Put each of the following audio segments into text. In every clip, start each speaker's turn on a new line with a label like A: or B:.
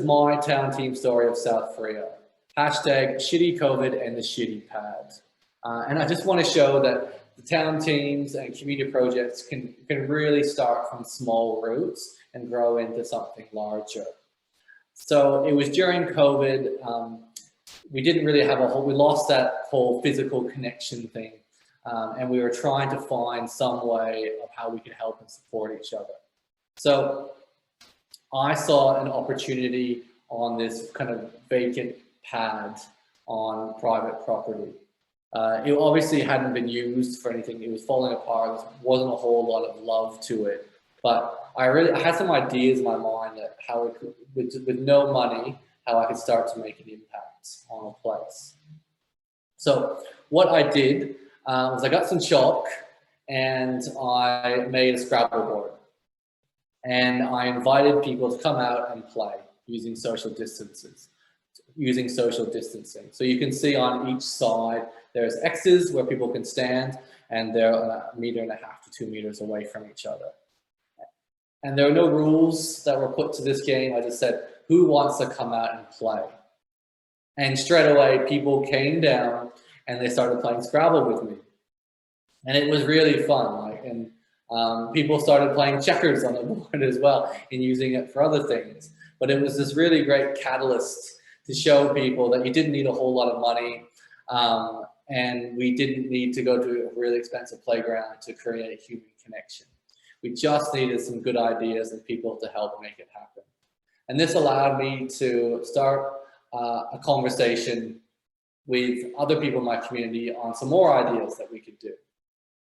A: my town team story of South Freo. Hashtag shitty COVID and the shitty pad. And I just want to show that the town teams and community projects can really start from small roots and grow into something larger. So it was during COVID, we didn't really have we lost that whole physical connection thing. And we were trying to find some way of how we could help and support each other. So I saw an opportunity on this kind of vacant pad on private property. It obviously hadn't been used for anything. It was falling apart. There wasn't a whole lot of love to it. But I had some ideas in my mind that how it could, with no money, how I could start to make an impact on a place. So what I did was I got some chalk and I made a Scrabble board. And I invited people to come out and play using social distancing. So you can see on each side, there's X's where people can stand, and they're 1.5 meters to 2 meters away from each other. And there are no rules that were put to this game. I just said, who wants to come out and play? And straight away, people came down and they started playing Scrabble with me. And it was really fun. People started playing checkers on the board as well and using it for other things. But it was this really great catalyst to show people that you didn't need a whole lot of money, and we didn't need to go to a really expensive playground to create human connection. We just needed some good ideas and people to help make it happen. And this allowed me to start a conversation with other people in my community on some more ideas that we could do.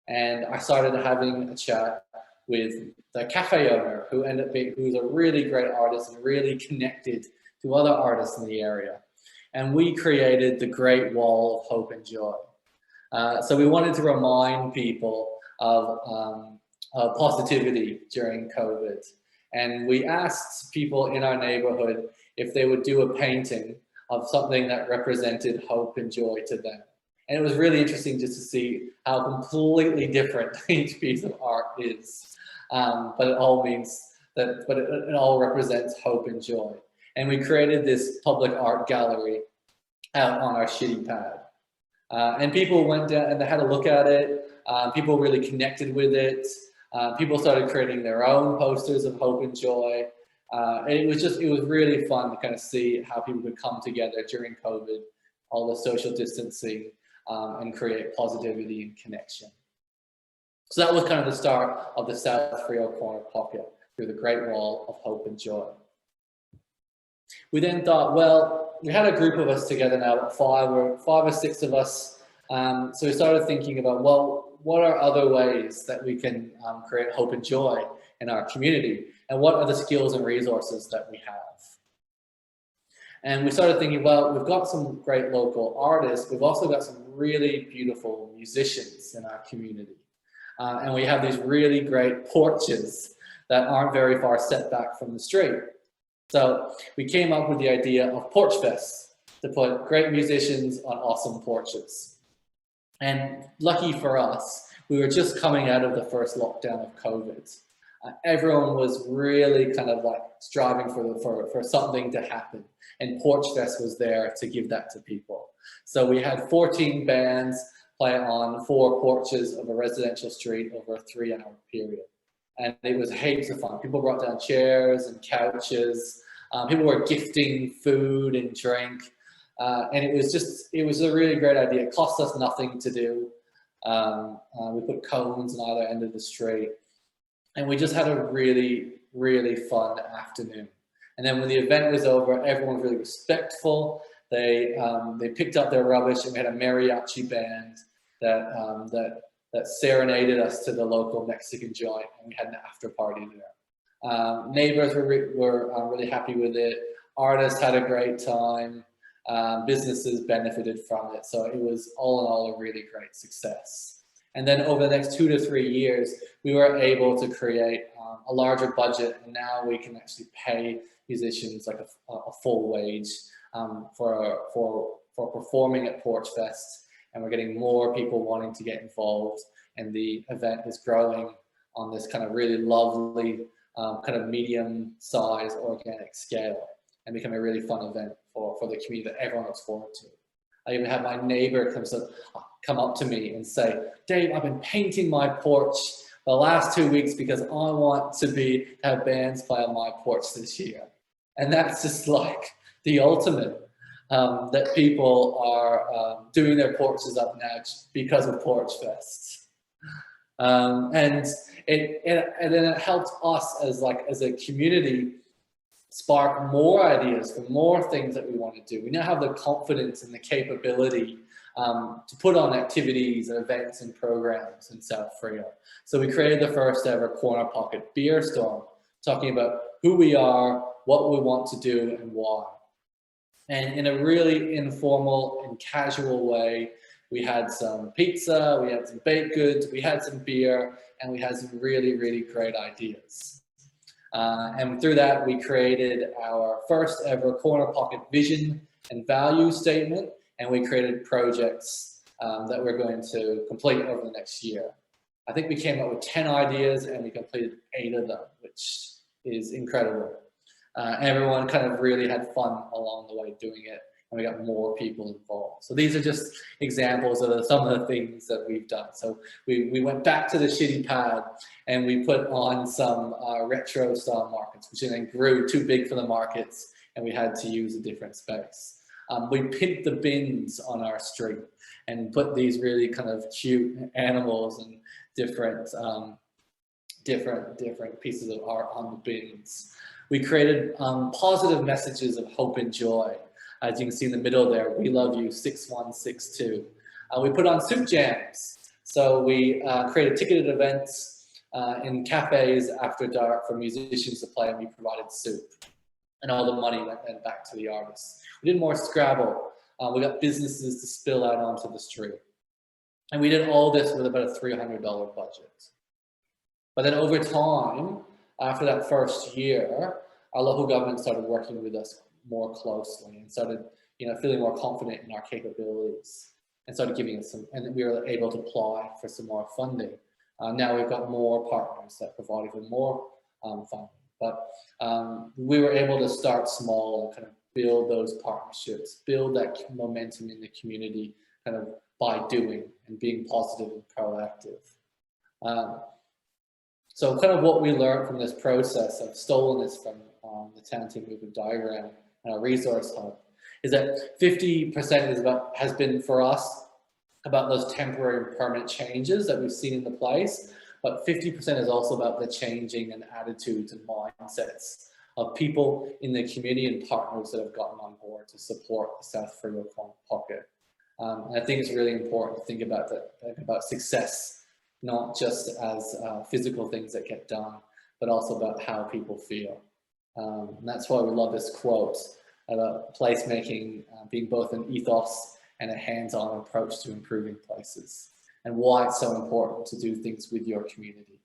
A: And I started having a chat with the cafe owner who's a really great artist and really connected to other artists in the area. And we created the Great Wall of Hope and Joy. So we wanted to remind people of positivity during COVID. And we asked people in our neighborhood if they would do a painting of something that represented hope and joy to them. And it was really interesting just to see how completely different each piece of art is. But it all it all represents hope and joy. And we created this public art gallery out on our shitty pad. And people went down and they had a look at it. People really connected with it. People started creating their own posters of hope and joy. And it was really fun to kind of see how people could come together during COVID, all the social distancing, and create positivity and connection. So that was kind of the start of the South Freo Corner Pocket through the Great Wall of Hope and Joy. We then thought, well, we had a group of us together now, five or six of us. So we started thinking about, well, what are other ways that we can create hope and joy in our community? And what are the skills and resources that we have? And we started thinking, well, we've got some great local artists. We've also got some really beautiful musicians in our community. And we have these really great porches that aren't very far set back from the street. So we came up with the idea of Porch Fest to put great musicians on awesome porches. And lucky for us, we were just coming out of the first lockdown of COVID. Everyone was really kind of like striving for something to happen. And Porch Fest was there to give that to people. So we had 14 bands play on 4 porches of a residential street over a 3-hour period. And it was heaps of fun. People brought down chairs and couches. People were gifting food and drink. And it was a really great idea. It cost us nothing to do. We put cones on either end of the street. And we just had a really, really fun afternoon. And then when the event was over, everyone was really respectful. They picked up their rubbish, and we had a mariachi band that serenaded us to the local Mexican joint, and we had an after party there. Neighbors were really happy with it. Artists had a great time. Businesses benefited from it. So it was all in all a really great success. And then over the next 2 to 3 years, we were able to create a larger budget, and now we can actually pay musicians like a full wage for performing at Porch Fest, and we're getting more people wanting to get involved, and the event is growing on this kind of really lovely kind of medium-sized organic scale. and become a really fun event for the community that everyone looks forward to. I even had my neighbor come up to me and say, Dave, I've been painting my porch the last 2 weeks because I want to have bands play on my porch this year. And that's just like the ultimate, that people are doing their porches up now because of Porch Fest. And then it helped us as a community spark more ideas for more things that we want to do. We now have the confidence and the capability to put on activities and events and programs in South Freo. So we created the first ever Corner Pocket Beer Storm, talking about who we are, what we want to do, and why. And in a really informal and casual way, we had some pizza, we had some baked goods, we had some beer, and we had some really, really great ideas. And through that, we created our first ever Corner Pocket vision and value statement, and we created projects that we're going to complete over the next year. I think we came up with 10 ideas and we completed 8 of them, which is incredible. Everyone kind of really had fun along the way doing it, and we got more people involved. So these are just examples of some of the things that we've done. So we went back to the shitty pad and we put on some retro style markets, which then grew too big for the markets and we had to use a different space. We pimped the bins on our street and put these really kind of cute animals and different pieces of art on the bins. We created positive messages of hope and joy. As you can see in the middle there, we love you 6162. We put on soup jams. So we created ticketed events in cafes after dark for musicians to play, and we provided soup. And all the money went back to the artists. We did more Scrabble. We got businesses to spill out onto the street. And we did all this with about a $300 budget. But then over time, after that first year, our local government started working with us more closely and started, feeling more confident in our capabilities and started giving us some, and we were able to apply for some more funding. Now we've got more partners that provide even more funding. But we were able to start small and kind of build those partnerships, build that momentum in the community kind of by doing and being positive and proactive. So kind of what we learned from this process, I've stolen this from the Town Team Movement Diagram and our resource hub, is that 50% has been for us about those temporary and permanent changes that we've seen in the place, but 50% is also about the changing and attitudes and mindsets of people in the community and partners that have gotten on board to support the South Freo Pocket. And I think it's really important to think about success, not just as physical things that get done, but also about how people feel. And that's why we love this quote about placemaking being both an ethos and a hands-on approach to improving places, and why it's so important to do things with your community.